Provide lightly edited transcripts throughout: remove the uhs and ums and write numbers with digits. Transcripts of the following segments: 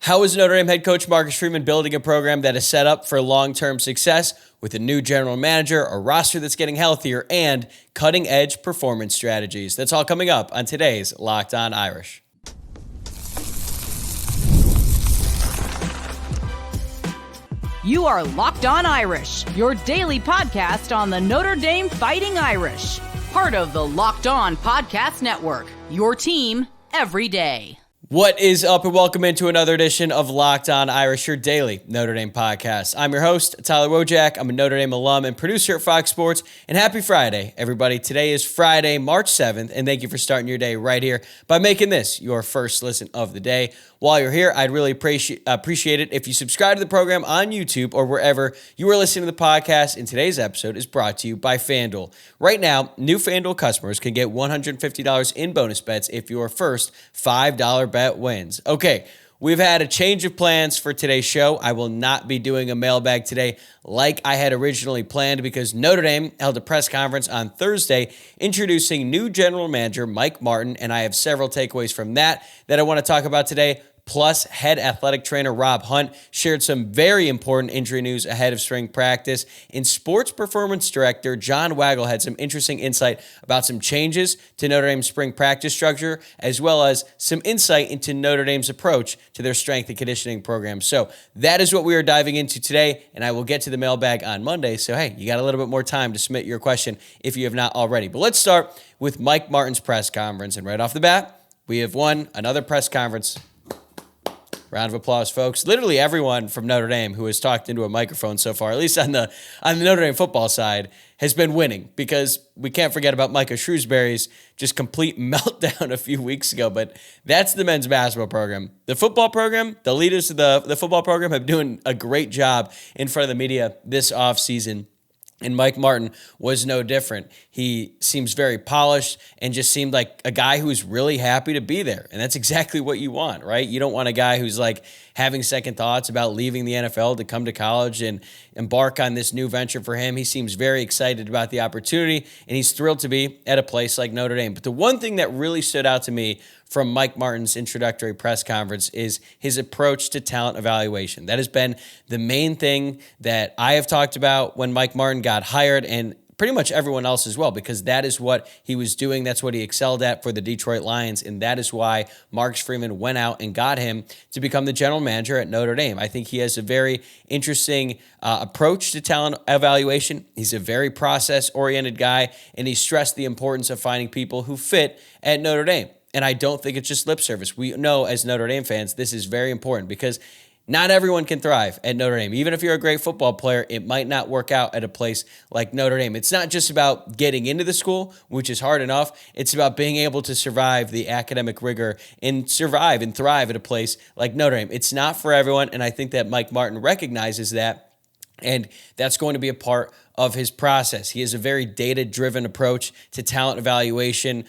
How is Notre Dame head coach Marcus Freeman building a program that is set up for long-term success with a new general manager, a roster that's getting healthier, and cutting-edge performance strategies? That's all coming up on today's Locked On Irish. You are Locked On Irish, your daily podcast on the Notre Dame Fighting Irish. Part of the Locked On Podcast Network, your team every day. What is up, and welcome into another edition of Locked On Irish, your daily Notre Dame podcast. I'm your host, Tyler Wojciak. I'm a Notre Dame alum and producer at Fox Sports, and happy Friday, everybody. Today is Friday, March 7th, and thank you for starting your day right here by making this your first listen of the day. While you're here, I'd really appreciate it if you subscribe to the program on YouTube or wherever you are listening to the podcast. And today's episode is brought to you by FanDuel. Right now, new FanDuel customers can get $150 in bonus bets if your first $5 bet wins. Okay, we've had a change of plans for today's show. I will not be doing a mailbag today like I had originally planned because Notre Dame held a press conference on Thursday introducing new general manager Mike Martin, and I have several takeaways from that I want to talk about today. Plus, head athletic trainer Rob Hunt shared some very important injury news ahead of spring practice. And sports performance director John Wagle had some interesting insight about some changes to Notre Dame's spring practice structure, as well as some insight into Notre Dame's approach to their strength and conditioning program. So that is what we are diving into today, and I will get to the mailbag on Monday. So, hey, you got a little bit more time to submit your question if you have not already. But let's start with Mike Martin's press conference. And right off the bat, we have another press conference. Round of applause, folks. Literally everyone from Notre Dame who has talked into a microphone so far, at least on the Notre Dame football side, has been winning, because we can't forget about Micah Shrewsbury's just complete meltdown a few weeks ago. But that's the men's basketball program. The football program, the leaders of the football program have doing a great job in front of the media this offseason. And Mike Martin was no different. He seems very polished and just seemed like a guy who's really happy to be there. And that's exactly what you want, right? You don't want a guy who's like having second thoughts about leaving the NFL to come to college and embark on this new venture for him. He seems very excited about the opportunity, and he's thrilled to be at a place like Notre Dame. But the one thing that really stood out to me from Mike Martin's introductory press conference is his approach to talent evaluation. That has been the main thing that I have talked about when Mike Martin got hired, and pretty much everyone else as well, because that is what he was doing. That's what he excelled at for the Detroit Lions, and that is why Marcus Freeman went out and got him to become the general manager at Notre Dame. I think he has a very interesting approach to talent evaluation. He's a very process-oriented guy, and he stressed the importance of finding people who fit at Notre Dame. And I don't think it's just lip service. We know as Notre Dame fans, this is very important because not everyone can thrive at Notre Dame. Even if you're a great football player, it might not work out at a place like Notre Dame. It's not just about getting into the school, which is hard enough. It's about being able to survive the academic rigor and survive and thrive at a place like Notre Dame. It's not for everyone, and I think that Mike Martin recognizes that. And that's going to be a part of his process. He has a very data-driven approach to talent evaluation,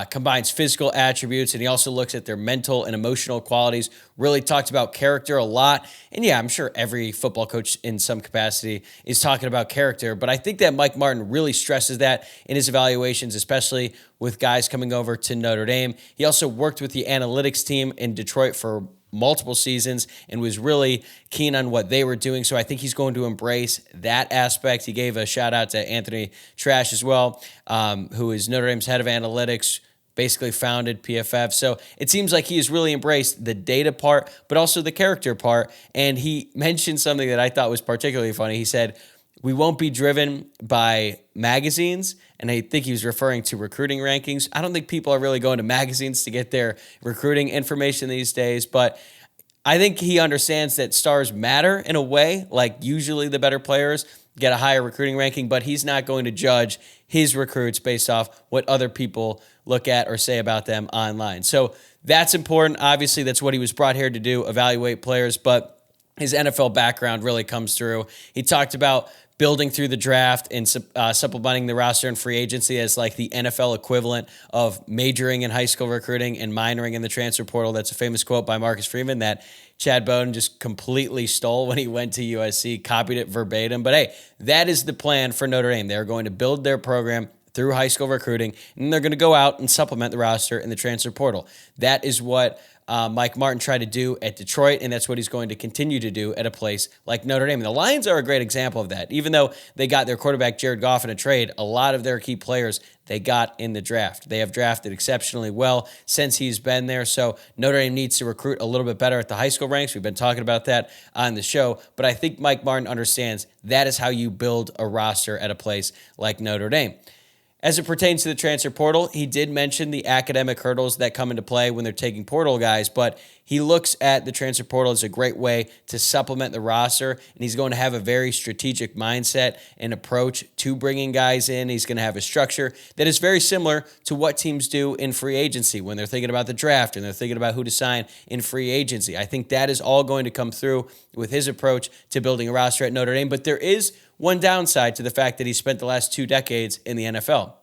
combines physical attributes, and he also looks at their mental and emotional qualities, really talked about character a lot. And yeah, I'm sure every football coach in some capacity is talking about character, but I think that Mike Martin really stresses that in his evaluations, especially with guys coming over to Notre Dame. He also worked with the analytics team in Detroit for multiple seasons and was really keen on what they were doing. So I think he's going to embrace that aspect. He gave a shout out to Anthony Trash as well, who is Notre Dame's head of analytics, basically founded PFF. So it seems like he has really embraced the data part, but also the character part. And he mentioned something that I thought was particularly funny. He said, "We won't be driven by magazines." And I think he was referring to recruiting rankings. I don't think people are really going to magazines to get their recruiting information these days, but I think he understands that stars matter in a way. Like usually the better players get a higher recruiting ranking, but he's not going to judge his recruits based off what other people look at or say about them online. So that's important. Obviously, that's what he was brought here to do, evaluate players, but his NFL background really comes through. He talked about building through the draft and supplementing the roster and free agency as like the NFL equivalent of majoring in high school recruiting and minoring in the transfer portal. That's a famous quote by Marcus Freeman that Chad Bowden just completely stole when he went to USC, copied it verbatim. But hey, that is the plan for Notre Dame. They're going to build their program through high school recruiting, and they're going to go out and supplement the roster in the transfer portal. That is what Mike Martin tried to do at Detroit, and that's what he's going to continue to do at a place like Notre Dame. And the Lions are a great example of that. Even though they got their quarterback Jared Goff in a trade, a lot of their key players they got in the draft. They have drafted exceptionally well since he's been there. So Notre Dame needs to recruit a little bit better at the high school ranks. We've been talking about that on the show. But I think Mike Martin understands that is how you build a roster at a place like Notre Dame. As it pertains to the transfer portal, he did mention the academic hurdles that come into play when they're taking portal guys, but he looks at the transfer portal as a great way to supplement the roster, and he's going to have a very strategic mindset and approach to bringing guys in. He's going to have a structure that is very similar to what teams do in free agency when they're thinking about the draft and they're thinking about who to sign in free agency. I think that is all going to come through with his approach to building a roster at Notre Dame, but there is one downside to the fact that he spent the last 2 decades in the NFL.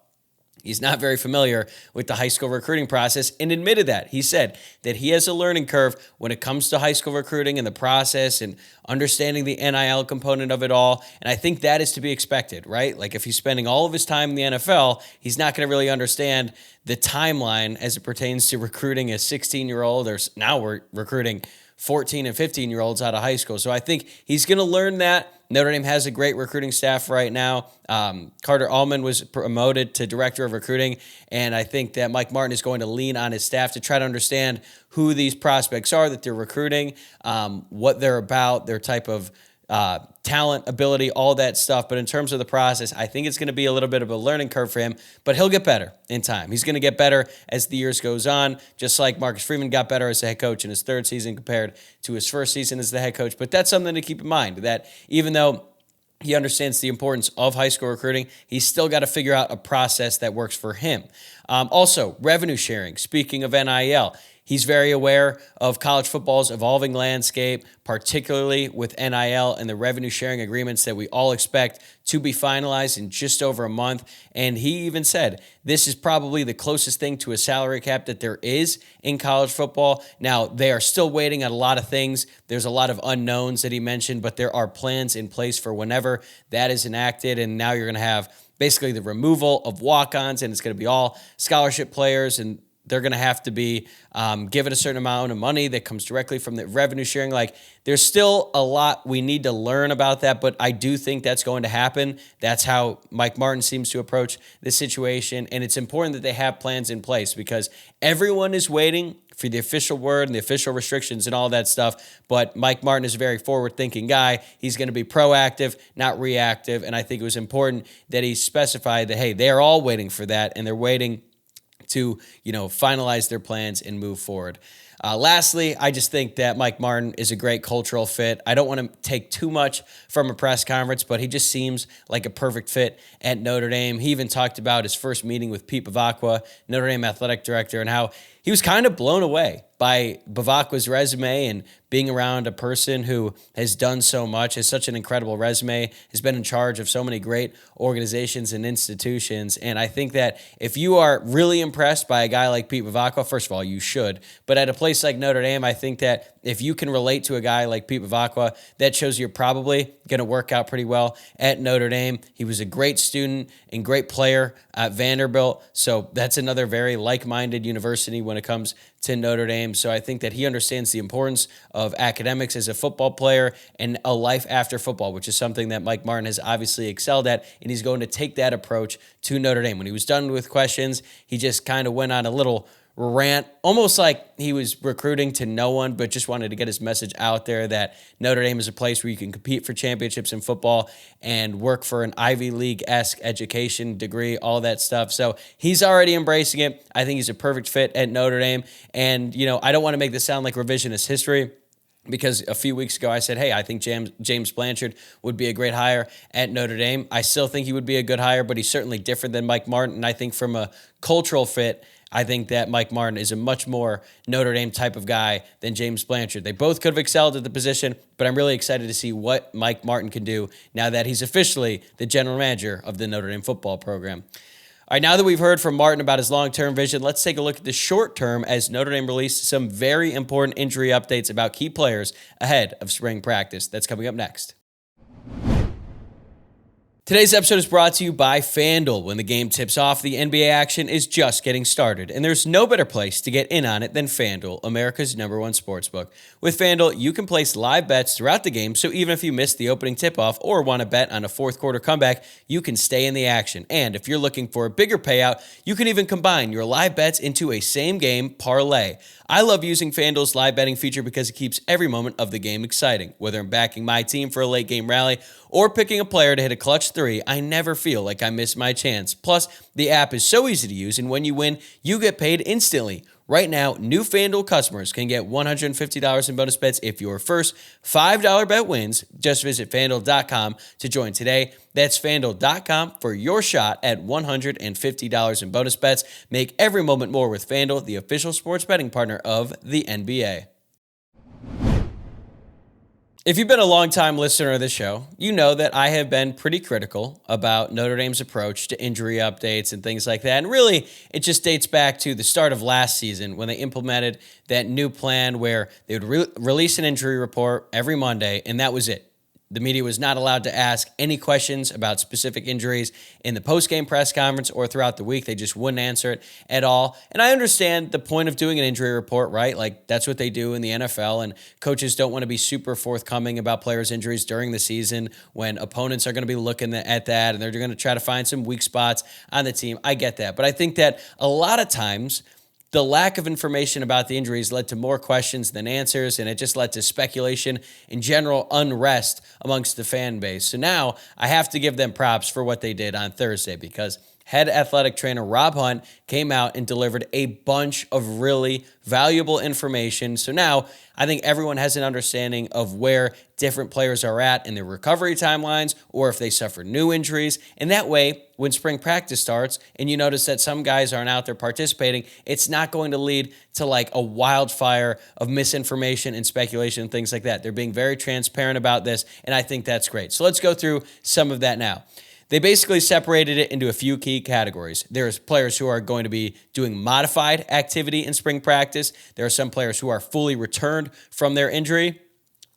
He's not very familiar with the high school recruiting process and admitted that. He said that he has a learning curve when it comes to high school recruiting and the process and understanding the NIL component of it all. And I think that is to be expected, right? Like if he's spending all of his time in the NFL, he's not going to really understand the timeline as it pertains to recruiting a 16-year-old, or now we're recruiting 14 and 15-year-olds out of high school. So I think he's going to learn that. Notre Dame has a great recruiting staff right now. Carter Allman was promoted to director of recruiting, and I think that Mike Martin is going to lean on his staff to try to understand who these prospects are that they're recruiting, what they're about, their type of talent, ability, all that stuff. But in terms of the process, I think it's going to be a little bit of a learning curve for him, but he'll get better in time. He's going to get better as the years goes on, just like Marcus Freeman got better as a head coach in his 3rd season compared to his 1st season as the head coach. But that's something to keep in mind, that even though he understands the importance of high school recruiting, he's still got to figure out a process that works for him. Also, revenue sharing. Speaking of NIL, he's very aware of college football's evolving landscape, particularly with NIL and the revenue sharing agreements that we all expect to be finalized in just over a month. And he even said, this is probably the closest thing to a salary cap that there is in college football. Now, they are still waiting on a lot of things. There's a lot of unknowns that he mentioned, but there are plans in place for whenever that is enacted. And now you're going to have basically the removal of walk-ons, and it's going to be all scholarship players, and they're going to have to be given a certain amount of money that comes directly from the revenue sharing. Like, there's still a lot we need to learn about that, but I do think that's going to happen. That's how Mike Martin seems to approach this situation, and it's important that they have plans in place because everyone is waiting for the official word and the official restrictions and all that stuff, but Mike Martin is a very forward-thinking guy. He's going to be proactive, not reactive, and I think it was important that he specified that, hey, they're all waiting for that, and they're waiting to, finalize their plans and move forward. Lastly, I just think that Mike Martin is a great cultural fit. I don't want to take too much from a press conference, but he just seems like a perfect fit at Notre Dame. He even talked about his first meeting with Pete Bavacqua, Notre Dame athletic director, and how he was kind of blown away by Bavacqua's resume and being around a person who has done so much, has such an incredible resume, has been in charge of so many great organizations and institutions. And I think that if you are really impressed by a guy like Pete Bavacqua, first of all, you should. But at a place like Notre Dame, I think that if you can relate to a guy like Pete Bavacqua, that shows you're probably going to work out pretty well at Notre Dame. He was a great student and great player at Vanderbilt. So that's another very like-minded university when it comes to Notre Dame. So I think that he understands the importance of academics as a football player and a life after football, which is something that Mike Martin has obviously excelled at, and he's going to take that approach to Notre Dame. When he was done with questions, he just kind of went on a little rant, almost like he was recruiting to no one, but just wanted to get his message out there that Notre Dame is a place where you can compete for championships in football and work for an Ivy League-esque education degree, all that stuff. So he's already embracing it. I think he's a perfect fit at Notre Dame. And, I don't want to make this sound like revisionist history, because a few weeks ago I said, hey, I think James Blanchard would be a great hire at Notre Dame. I still think he would be a good hire, but he's certainly different than Mike Martin. And I think from a cultural fit, I think that Mike Martin is a much more Notre Dame type of guy than James Blanchard. They both could have excelled at the position, but I'm really excited to see what Mike Martin can do now that he's officially the general manager of the Notre Dame football program. All right, now that we've heard from Martin about his long-term vision, let's take a look at the short term as Notre Dame released some very important injury updates about key players ahead of spring practice. That's coming up next. Today's episode is brought to you by FanDuel. When the game tips off, the NBA action is just getting started, and there's no better place to get in on it than FanDuel, America's #1 sportsbook. With FanDuel, you can place live bets throughout the game, so even if you missed the opening tip-off or want to bet on a fourth quarter comeback, you can stay in the action. And if you're looking for a bigger payout, you can even combine your live bets into a same-game parlay. I love using FanDuel's live betting feature because it keeps every moment of the game exciting. Whether I'm backing my team for a late-game rally or picking a player to hit a clutch three, I never feel like I missed my chance. Plus, the app is so easy to use, and when you win, you get paid instantly. Right now, new FanDuel customers can get $150 in bonus bets if your first $5 bet wins. Just visit FanDuel.com to join today. That's FanDuel.com for your shot at $150 in bonus bets. Make every moment more with FanDuel, the official sports betting partner of the NBA. If you've been a long-time listener of the show, you know that I have been pretty critical about Notre Dame's approach to injury updates and things like that. And really, it just dates back to the start of last season when they implemented that new plan where they would release an injury report every Monday, and that was it. The media was not allowed to ask any questions about specific injuries in the post-game press conference or throughout the week. They just wouldn't answer it at all. And I understand the point of doing an injury report, right? Like, that's what they do in the NFL, and coaches don't want to be super forthcoming about players' injuries during the season when opponents are going to be looking at that, and they're going to try to find some weak spots on the team. I get that. But I think that a lot of times the lack of information about the injuries led to more questions than answers, and it just led to speculation and general unrest amongst the fan base. So now I have to give them props for what they did on Thursday, because head athletic trainer Rob Hunt came out and delivered a bunch of really valuable information. So now I think everyone has an understanding of where different players are at in their recovery timelines, or if they suffer new injuries. And that way, when spring practice starts and you notice that some guys aren't out there participating, it's not going to lead to like a wildfire of misinformation and speculation and things like that. They're being very transparent about this, and I think that's great. So let's go through some of that now. They basically separated it into a few key categories. There's players who are going to be doing modified activity in spring practice. There are some players who are fully returned from their injury,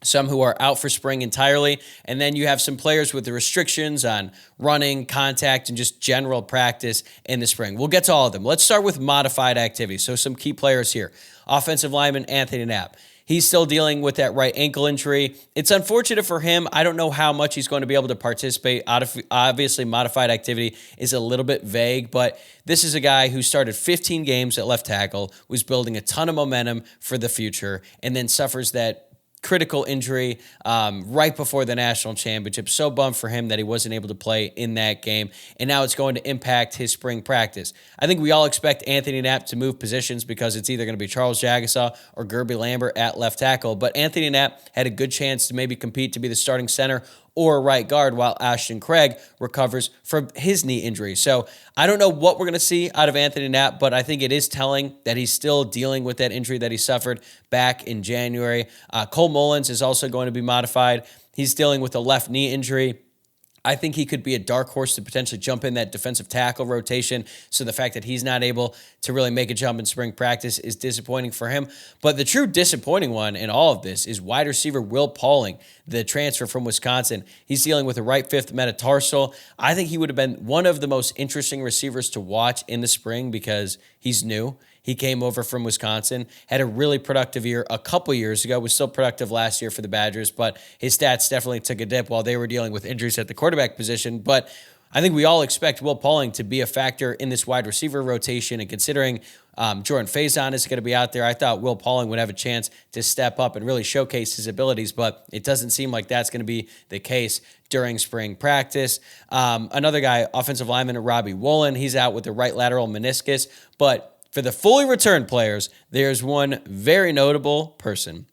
some who are out for spring entirely, and then you have some players with the restrictions on running, contact, and just general practice in the spring. We'll get to all of them. Let's start with modified activity. So some key players here. Offensive lineman Anthony Knapp. He's still dealing with that right ankle injury. It's unfortunate for him. I don't know how much he's going to be able to participate. Obviously, modified activity is a little bit vague, but this is a guy who started 15 games at left tackle, was building a ton of momentum for the future, and then suffers that critical injury right before the national championship. So bummed for him that he wasn't able to play in that game, and now it's going to impact his spring practice. I think we all expect Anthony Knapp to move positions because it's either going to be Charles Jagasaw or Gerby Lambert at left tackle, but Anthony Knapp had a good chance to maybe compete to be the starting center or right guard while Ashton Craig recovers from his knee injury. So I don't know what we're going to see out of Anthony Knapp, but I think it is telling that he's still dealing with that injury that he suffered back in January. Cole Mullins is also going to be modified. He's dealing with a left knee injury. I think he could be a dark horse to potentially jump in that defensive tackle rotation. So the fact that he's not able to really make a jump in spring practice is disappointing for him. But the true disappointing one in all of this is wide receiver Will Pauling, the transfer from Wisconsin. He's dealing with a right fifth metatarsal. I think he would have been one of the most interesting receivers to watch in the spring because he's new. He came over from Wisconsin, had a really productive year a couple years ago, was still productive last year for the Badgers, but his stats definitely took a dip while they were dealing with injuries at the quarterback position. But I think we all expect Will Pauling to be a factor in this wide receiver rotation, and considering Jordan Faison is going to be out there, I thought Will Pauling would have a chance to step up and really showcase his abilities, but it doesn't seem like that's going to be the case during spring practice. Another guy, offensive lineman Robbie Woolen, he's out with the right lateral meniscus, but for the fully returned players, there's one very notable person,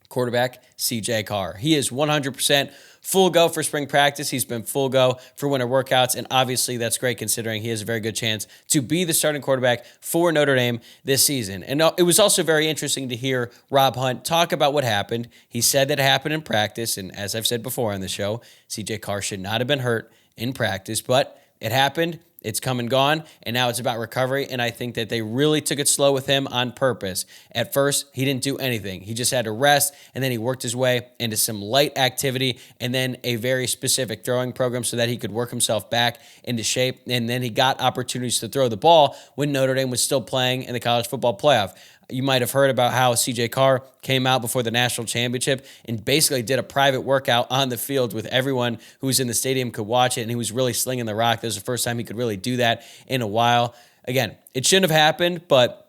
quarterback CJ Carr. He is 100% full go for spring practice. He's been full go for winter workouts, and obviously that's great considering he has a very good chance to be the starting quarterback for Notre Dame this season. And it was also very interesting to hear Rob Hunt talk about what happened. He said that it happened in practice, and as I've said before on the show, CJ Carr should not have been hurt in practice, but it happened. It's come and gone, and now it's about recovery, and I think that they really took it slow with him on purpose. At first, he didn't do anything. He just had to rest, and then he worked his way into some light activity and then a very specific throwing program so that he could work himself back into shape, and then he got opportunities to throw the ball when Notre Dame was still playing in the college football playoff. You might have heard about how CJ Carr came out before the national championship and basically did a private workout on the field with everyone who was in the stadium could watch it, and he was really slinging the rock. That was the first time he could really do that in a while. Again, it shouldn't have happened, but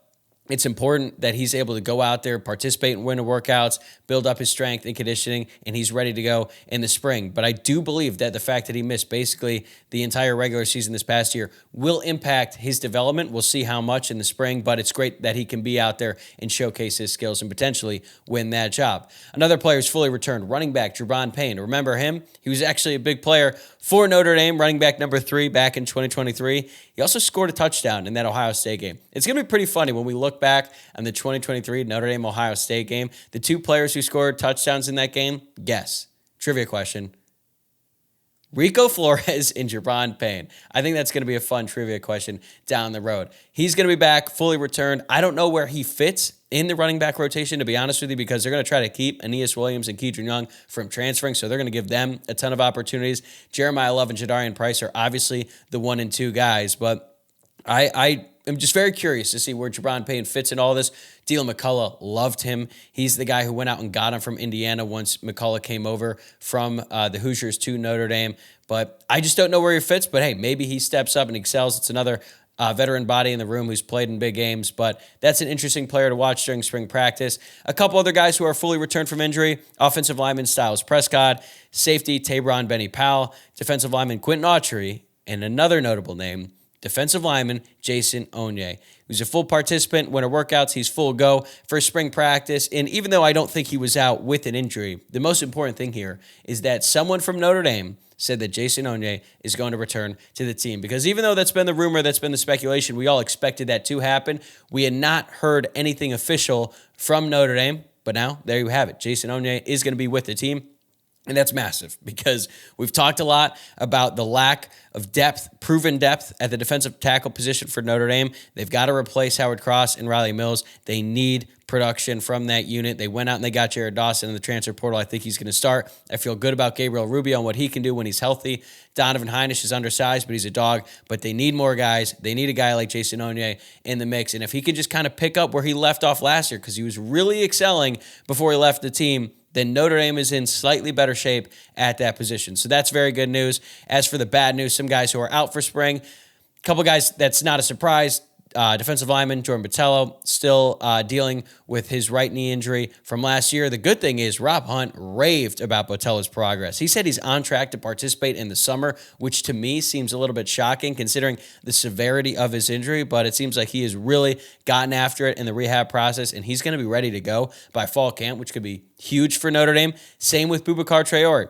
it's important that he's able to go out there, participate in winter workouts, build up his strength and conditioning, and he's ready to go in the spring. But I do believe that the fact that he missed basically the entire regular season this past year will impact his development. We'll see how much in the spring, but it's great that he can be out there and showcase his skills and potentially win that job. Another player who's fully returned, running back Javon Payne. Remember him? He was actually a big player for Notre Dame, running back number 3 back in 2023. He also scored a touchdown in that Ohio State game. It's going to be pretty funny when we look back on the 2023 Notre Dame-Ohio State game. The 2 players who scored touchdowns in that game, guess. Trivia question. Rico Flores and Javon Payne. I think that's going to be a fun trivia question down the road. He's going to be back, fully returned. I don't know where he fits in the running back rotation, to be honest with you, because they're going to try to keep Aeneas Williams and Keedron Young from transferring, so they're going to give them a ton of opportunities. Jeremiah Love and Jadarian Price are obviously the 1 and 2 guys, but I am just very curious to see where Javon Payne fits in all this. Dylan McCullough loved him. He's the guy who went out and got him from Indiana once McCullough came over from the Hoosiers to Notre Dame. But I just don't know where he fits. But, hey, maybe he steps up and excels. It's another veteran body in the room who's played in big games. But that's an interesting player to watch during spring practice. A couple other guys who are fully returned from injury. Offensive lineman Styles Prescott. Safety Tabron Benny Powell. Defensive lineman Quentin Autry. And another notable name, defensive lineman Jason Onye. He's a full participant, winter workouts. He's full go for spring practice. And even though I don't think he was out with an injury, the most important thing here is that someone from Notre Dame said that Jason Onye is going to return to the team. Because even though that's been the rumor, that's been the speculation, we all expected that to happen. We had not heard anything official from Notre Dame. But now, there you have it. Jason Onye is going to be with the team. And that's massive because we've talked a lot about the lack of depth, proven depth at the defensive tackle position for Notre Dame. They've got to replace Howard Cross and Riley Mills. They need production from that unit. They went out and they got Jared Dawson in the transfer portal. I think he's going to start. I feel good about Gabriel Rubio and what he can do when he's healthy. Donovan Heinisch is undersized, but he's a dog. But they need more guys. They need a guy like Jason Onye in the mix. And if he can just kind of pick up where he left off last year, because he was really excelling before he left the team, then Notre Dame is in slightly better shape at that position. So that's very good news. As for the bad news, some guys who are out for spring, a couple guys that's not a surprise. Defensive lineman Jordan Botelho still dealing with his right knee injury from last year. The good thing is Rob Hunt raved about Botelho's progress. He said he's on track to participate in the summer, which to me seems a little bit shocking considering the severity of his injury, but it seems like he has really gotten after it in the rehab process, and he's going to be ready to go by fall camp, which could be huge for Notre Dame. Same with Boubacar Traore.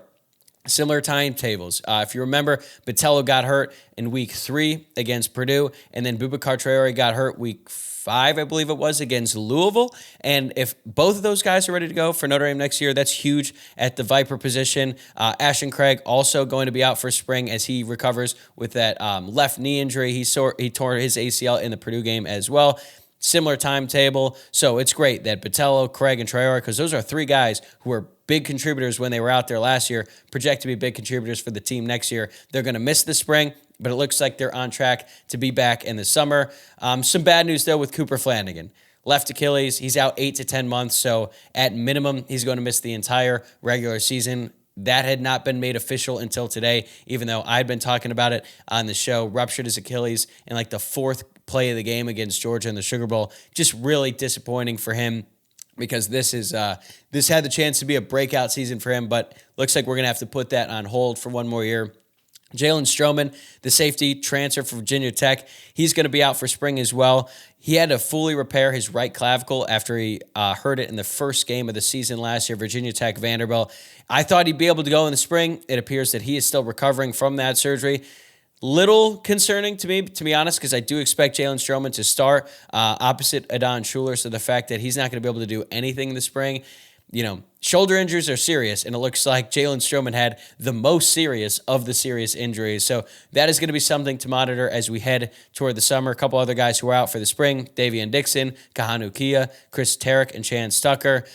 Similar timetables. If you remember, Botelho got hurt in week 3 against Purdue, and then Boubacar Traore got hurt week 5, I believe it was, against Louisville. And if both of those guys are ready to go for Notre Dame next year, that's huge at the Viper position. Ashton Craig also going to be out for spring as he recovers with that left knee injury. He tore his ACL in the Purdue game as well. Similar timetable. So it's great that Botelho, Craig, and Traore, because those are 3 guys who were big contributors when they were out there last year, project to be big contributors for the team next year. They're going to miss the spring, but it looks like they're on track to be back in the summer. Some bad news, though, with Cooper Flanagan. Left Achilles. He's out 8 to 10 months, so at minimum, he's going to miss the entire regular season. That had not been made official until today, even though I'd been talking about it on the show. Ruptured his Achilles in like the 4th play of the game against Georgia in the Sugar Bowl. Just really disappointing for him because this had the chance to be a breakout season for him, but looks like we're going to have to put that on hold for one more year. Jalen Stroman, the safety transfer for Virginia Tech, he's going to be out for spring as well. He had to fully repair his right clavicle after he hurt it in the first game of the season last year, Virginia Tech Vanderbilt. I thought he'd be able to go in the spring. It appears that he is still recovering from that surgery. Little concerning to me, to be honest, because I do expect Jalen Stroman to start opposite Adon Schuler, so the fact that he's not going to be able to do anything in the spring, shoulder injuries are serious, and it looks like Jalen Stroman had the most serious of the serious injuries. So that is going to be something to monitor as we head toward the summer. A couple other guys who are out for the spring: Davian Dixon, Kahanu Kia, Chris Tarek, and Chance Tucker.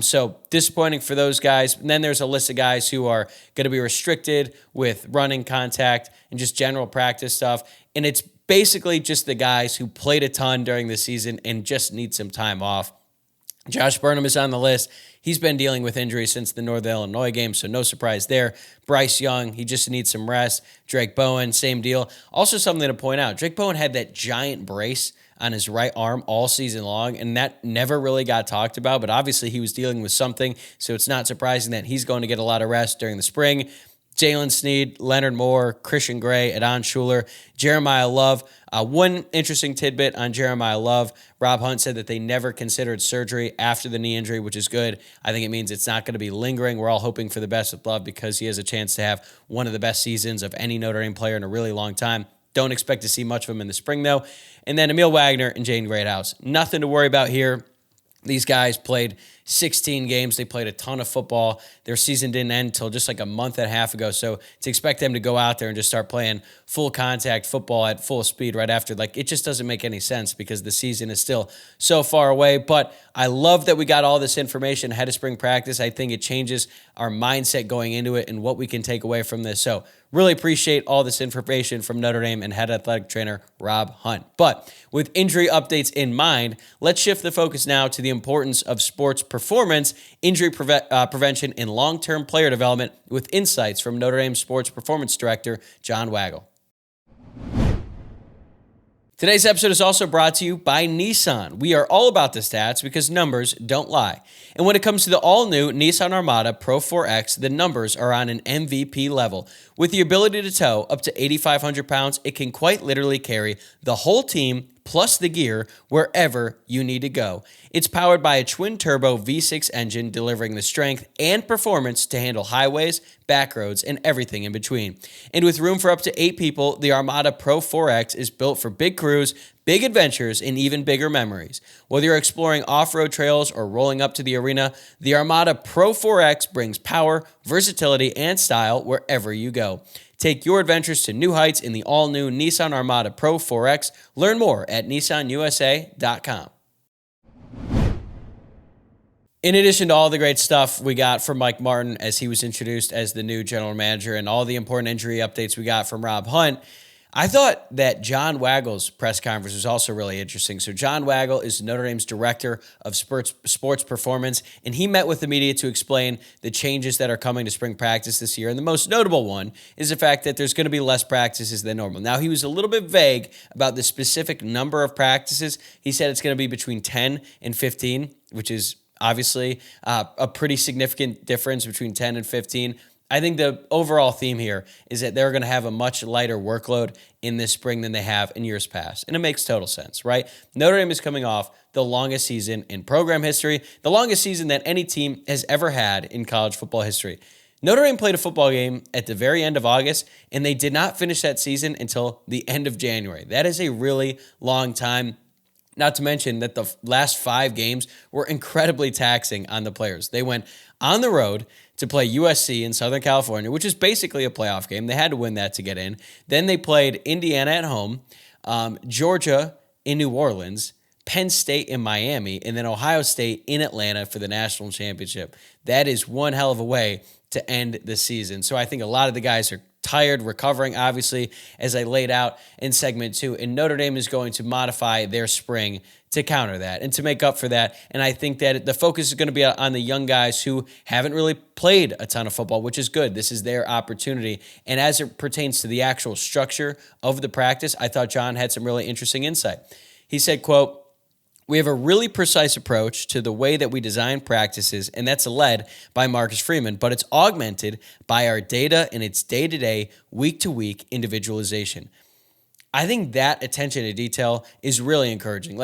So disappointing for those guys. And then there's a list of guys who are going to be restricted with running contact and just general practice stuff. And it's basically just the guys who played a ton during the season and just need some time off. Josh Burnham is on the list. He's been dealing with injuries since the Northern Illinois game, so no surprise there. Bryce Young, he just needs some rest. Drake Bowen, same deal. Also something to point out, Drake Bowen had that giant brace on his right arm all season long, and that never really got talked about, but obviously he was dealing with something, so it's not surprising that he's going to get a lot of rest during the spring. Jalen Sneed, Leonard Moore, Christian Gray, Adon Schuler, Jeremiah Love. One interesting tidbit on Jeremiah Love, Rob Hunt said that they never considered surgery after the knee injury, which is good. I think it means it's not going to be lingering. We're all hoping for the best with Love because he has a chance to have one of the best seasons of any Notre Dame player in a really long time. Don't expect to see much of him in the spring, though. And then Emil Wagner and Jaden Greathouse. Nothing to worry about here. These guys played 16 games. They played a ton of football. Their season didn't end until just like a month and a half ago. So to expect them to go out there and just start playing full contact football at full speed right after, it just doesn't make any sense because the season is still so far away. But I love that we got all this information ahead of spring practice. I think it changes our mindset going into it and what we can take away from this. So really appreciate all this information from Notre Dame and head athletic trainer Rob Hunt. But with injury updates in mind, let's shift the focus now to the importance of sports performance, injury prevention, and long-term player development with insights from Notre Dame Sports Performance Director John Wagle. Today's episode is also brought to you by Nissan. We are all about the stats because numbers don't lie. And when it comes to the all-new Nissan Armada Pro 4X, the numbers are on an MVP level. With the ability to tow up to 8,500 pounds, it can quite literally carry the whole team plus the gear wherever you need to go. It's powered by a twin-turbo V6 engine delivering the strength and performance to handle highways, back roads, and everything in between. And with room for up to 8 people, the Armada Pro 4X is built for big crews, big adventures, and even bigger memories. Whether you're exploring off-road trails or rolling up to the arena, the Armada Pro 4X brings power, versatility, and style wherever you go. Take your adventures to new heights in the all-new Nissan Armada Pro 4X. Learn more at nissanusa.com. In addition to all the great stuff we got from Mike Martin as he was introduced as the new general manager and all the important injury updates we got from Rob Hunt, I thought that John Wagle's press conference was also really interesting. So John Wagle is Notre Dame's director of sports performance, and he met with the media to explain the changes that are coming to spring practice this year. And the most notable one is the fact that there's going to be less practices than normal. Now, he was a little bit vague about the specific number of practices. He said it's going to be between 10 and 15, which is obviously a pretty significant difference between 10 and 15. I think the overall theme here is that they're going to have a much lighter workload in this spring than they have in years past. And it makes total sense, right? Notre Dame is coming off the longest season in program history, the longest season that any team has ever had in college football history. Notre Dame played a football game at the very end of August, and they did not finish that season until the end of January. That is a really long time. Not to mention that the last 5 games were incredibly taxing on the players. They went on the road to play USC in Southern California, which is basically a playoff game. They had to win that to get in. Then they played Indiana at home, Georgia in New Orleans, Penn State in Miami, and then Ohio State in Atlanta for the national championship. That is one hell of a way to end the season. So I think a lot of the guys are tired, recovering, obviously, as I laid out in segment 2. And Notre Dame is going to modify their spring to counter that and to make up for that. And I think that the focus is going to be on the young guys who haven't really played a ton of football, which is good. This is their opportunity. And as it pertains to the actual structure of the practice, I thought John had some really interesting insight. He said, quote, "We have a really precise approach to the way that we design practices, and that's led by Marcus Freeman, but it's augmented by our data and its day-to-day, week-to-week individualization." I think that attention to detail is really encouraging.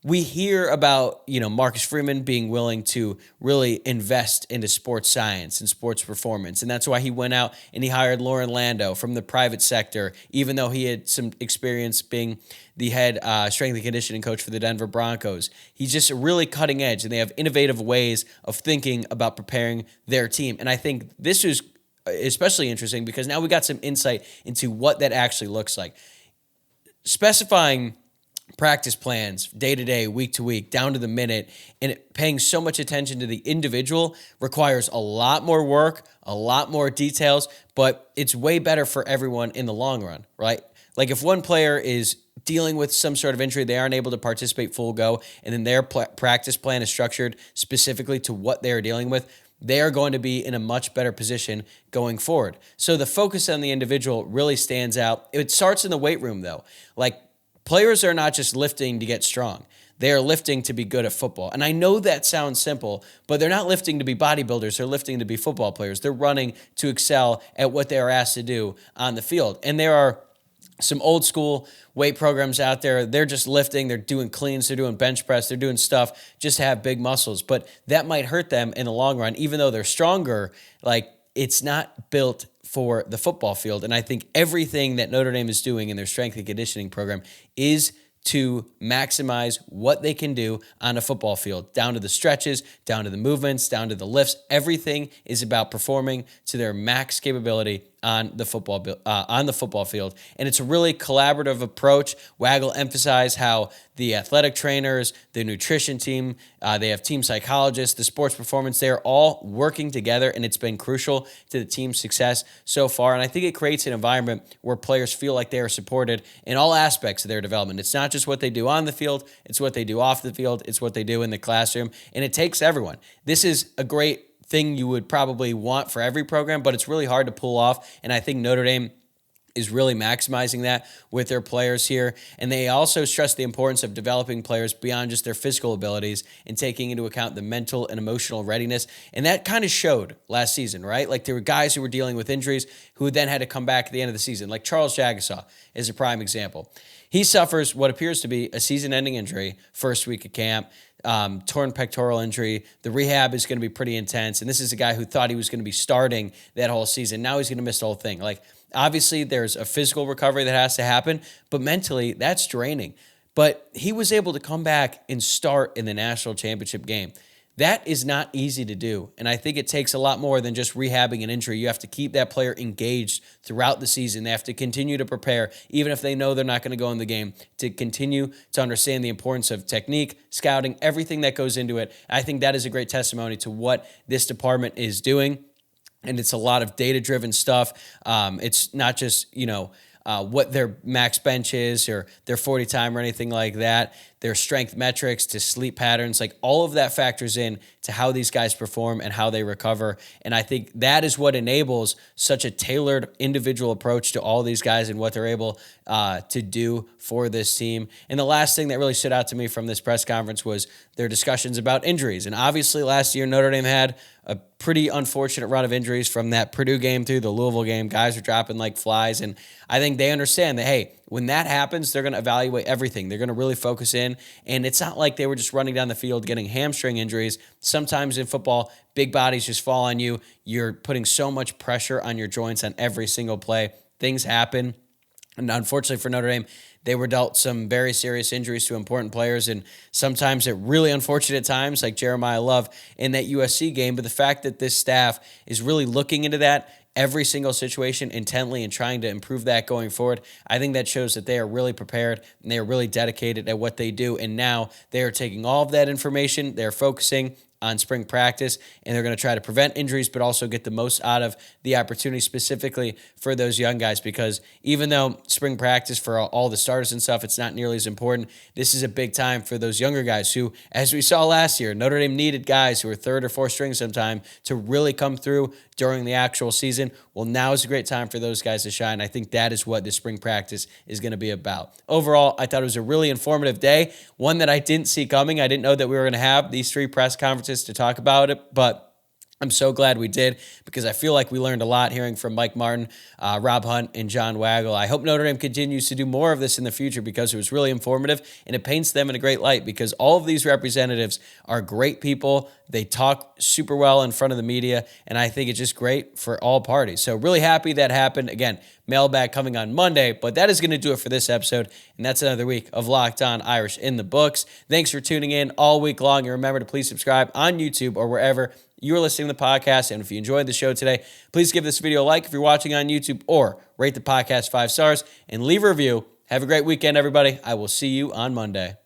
we hear about, Marcus Freeman being willing to really invest into sports science and sports performance. And that's why he went out and he hired Lauren Lando from the private sector, even though he had some experience being the head strength and conditioning coach for the Denver Broncos. He's just really cutting edge, and they have innovative ways of thinking about preparing their team. And I think this is especially interesting because now we got some insight into what that actually looks like. Specifying practice plans day to day, week to week, down to the minute, and paying so much attention to the individual requires a lot more work, a lot more details, but it's way better for everyone in the long run, right? Like if one player is dealing with some sort of injury, they aren't able to participate full go, and then their practice plan is structured specifically to what they're dealing with, they are going to be in a much better position going forward. So the focus on the individual really stands out. It starts in the weight room, though. Like, players are not just lifting to get strong. They are lifting to be good at football. And I know that sounds simple, but they're not lifting to be bodybuilders. They're lifting to be football players. They're running to excel at what they are asked to do on the field. And there are some old school weight programs out there. They're just lifting. They're doing cleans. They're doing bench press. They're doing stuff just to have big muscles. But that might hurt them in the long run, even though they're stronger. Like, it's not built for the football field. And I think everything that Notre Dame is doing in their strength and conditioning program is to maximize what they can do on a football field, down to the stretches, down to the movements, down to the lifts. Everything is about performing to their max capability on the football field. And it's a really collaborative approach. Wagle emphasized how the athletic trainers, the nutrition team, they have team psychologists, the sports performance, they're all working together, and it's been crucial to the team's success so far. And I think it creates an environment where players feel like they are supported in all aspects of their development. It's not just what they do on the field, it's what they do off the field, it's what they do in the classroom, and it takes everyone. This is a great thing you would probably want for every program, but it's really hard to pull off, and I think Notre Dame is really maximizing that with their players here. And they also stress the importance of developing players beyond just their physical abilities and taking into account the mental and emotional readiness. And that kind of showed last season, right? Like there were guys who were dealing with injuries who then had to come back at the end of the season. Like Charles Jagasaw is a prime example. He suffers what appears to be a season-ending injury first week of camp, torn pectoral injury. The rehab is going to be pretty intense. And this is a guy who thought he was going to be starting that whole season. Now he's going to miss the whole thing. Like, obviously, there's a physical recovery that has to happen, but mentally, that's draining. But he was able to come back and start in the national championship game. That is not easy to do, and I think it takes a lot more than just rehabbing an injury. You have to keep that player engaged throughout the season. They have to continue to prepare, even if they know they're not going to go in the game, to continue to understand the importance of technique, scouting, everything that goes into it. I think that is a great testimony to what this department is doing. And it's a lot of data-driven stuff. It's not just, what their max bench is or their 40 time or anything like that. Their strength metrics to sleep patterns, like all of that factors in to how these guys perform and how they recover. And I think that is what enables such a tailored individual approach to all these guys and what they're able to do for this team. And the last thing that really stood out to me from this press conference was their discussions about injuries. And obviously last year, Notre Dame had a pretty unfortunate run of injuries from that Purdue game through the Louisville game. Guys are dropping like flies. And I think they understand that, hey, when that happens, they're going to evaluate everything. They're going to really focus in. And it's not like they were just running down the field getting hamstring injuries. Sometimes in football, big bodies just fall on you. You're putting so much pressure on your joints on every single play. Things happen. And unfortunately for Notre Dame, they were dealt some very serious injuries to important players, and sometimes at really unfortunate times, like Jeremiah Love in that USC game. But the fact that this staff is really looking into that every single situation intently and trying to improve that going forward, I think that shows that they are really prepared and they are really dedicated at what they do. And now they are taking all of that information, they're focusing on spring practice, and they're going to try to prevent injuries, but also get the most out of the opportunity specifically for those young guys, because even though spring practice for all the starters and stuff, it's not nearly as important, this is a big time for those younger guys who, as we saw last year, Notre Dame needed guys who were third or fourth string sometime to really come through during the actual season. Well, now is a great time for those guys to shine. I think that is what this spring practice is going to be about. Overall, I thought it was a really informative day, one that I didn't see coming. I didn't know that we were going to have these three press conferences to talk about it, but I'm so glad we did because I feel like we learned a lot hearing from Mike Martin, Rob Hunt, and John Wagle. I hope Notre Dame continues to do more of this in the future because it was really informative and it paints them in a great light because all of these representatives are great people. They talk super well in front of the media, and I think it's just great for all parties. So really happy that happened. Again, mailbag coming on Monday, but that is going to do it for this episode, and that's another week of Locked On Irish in the books. Thanks for tuning in all week long, and remember to please subscribe on YouTube or wherever you're listening to the podcast. And if you enjoyed the show today, please give this video a like if you're watching on YouTube or rate the podcast 5 stars and leave a review. Have a great weekend, everybody. I will see you on Monday.